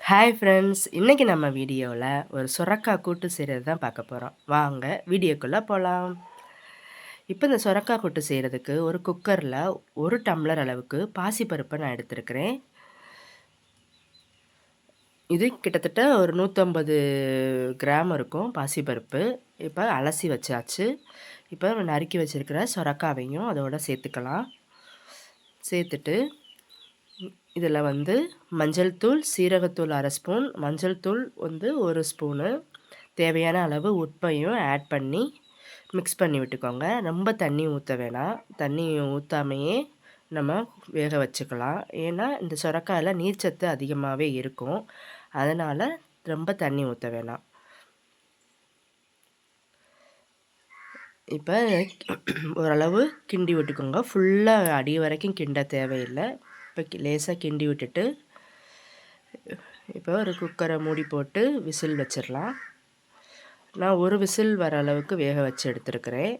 Hi friends, இன்றைக்கி நம்ம வீடியோவில் ஒரு சுரக்காய் கூட்டு செய்கிறது தான் பார்க்க போகிறோம். வாங்க வீடியோக்குள்ளே போகலாம். இப்போ இந்த சுரக்காய் கூட்டு செய்கிறதுக்கு ஒரு குக்கரில் 1 டம்ளர் அளவுக்கு பாசிப்பருப்பை நான் எடுத்துருக்கிறேன். இது கிட்டத்தட்ட ஒரு 150 கிராம் இருக்கும் பாசிப்பருப்பு. இப்போ அலசி வச்சாச்சு. இப்போ நறுக்கி வச்சுருக்கிற சுரக்காவையும் அதோடு சேர்த்துக்கலாம். சேர்த்துட்டு இதில் மஞ்சள் தூள், சீரகத்தூள் 1/2 ஸ்பூன், மஞ்சள் தூள் 1 ஸ்பூனு, தேவையான அளவு உப்பையும் ஆட் பண்ணி மிக்ஸ் பண்ணி விட்டுக்கோங்க. ரொம்ப தண்ணி ஊற்ற வேணாம். தண்ணி ஊற்றாமையே நம்ம வேக வச்சுக்கலாம். ஏன்னா இந்த சுரக்காயில் நீர்ச்சத்து அதிகமாகவே இருக்கும். அதனால் ரொம்ப தண்ணி ஊற்ற வேணாம். இப்போ ஓரளவு கிண்டி விட்டுக்கோங்க. ஃபுல்லாக அடி வரைக்கும் கிண்ட தேவையில்லை. இப்போ லேசாக கிண்டி விட்டுட்டு இப்போ ஒரு குக்கரை மூடி போட்டு விசில் வச்சிடலாம். நான் ஒரு விசில் வர அளவுக்கு வேக வச்சு எடுத்துருக்கிறேன்.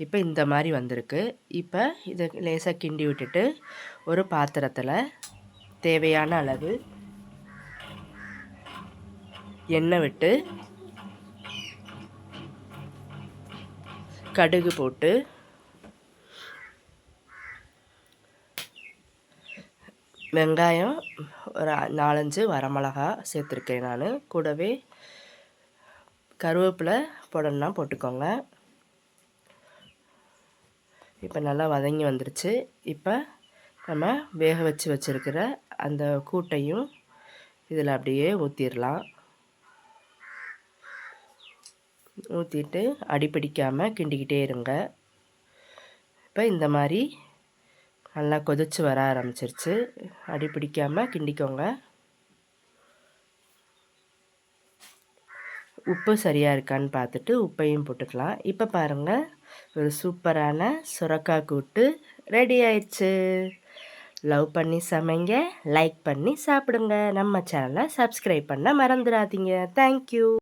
இப்போ இந்த மாதிரி வந்திருக்கு. இப்போ இதை லேசாக கிண்டி விட்டுட்டு ஒரு பாத்திரத்தில் தேவையான அளவு எண்ணெய் விட்டு கடுகு போட்டு வெங்காயம் ஒரு 4-5 வரமிளகா சேர்த்துருக்கேன். நான் கூடவே கருவேப்பிலை போடணும்னா போட்டுக்கோங்க. இப்போ நல்லா வதங்கி வந்துருச்சு. இப்போ நம்ம வேக வச்சு வச்சுருக்கிற அந்த கூட்டையும் இதில் அப்படியே ஊற்றிடலாம். ஊற்றிட்டு அடிப்பிடிக்காமல் கிண்டிக்கிட்டே இருங்க. இப்போ இந்த மாதிரி நல்லா கொதித்து வர ஆரம்பிச்சிருச்சு. அடி பிடிக்காமல் கிண்டிக்கோங்க. உப்பு சரியாக இருக்கான்னு பார்த்துட்டு உப்பையும் போட்டுக்கலாம். இப்போ பாருங்கள், ஒரு சூப்பரான சுரக்காய் கூட்டு ரெடி ஆயிடுச்சு. லவ் பண்ணி சமைங்க, லைக் பண்ணி சாப்பிடுங்க. நம்ம சேனலை சப்ஸ்கிரைப் பண்ண மறந்துடாதீங்க. தேங்க்யூ.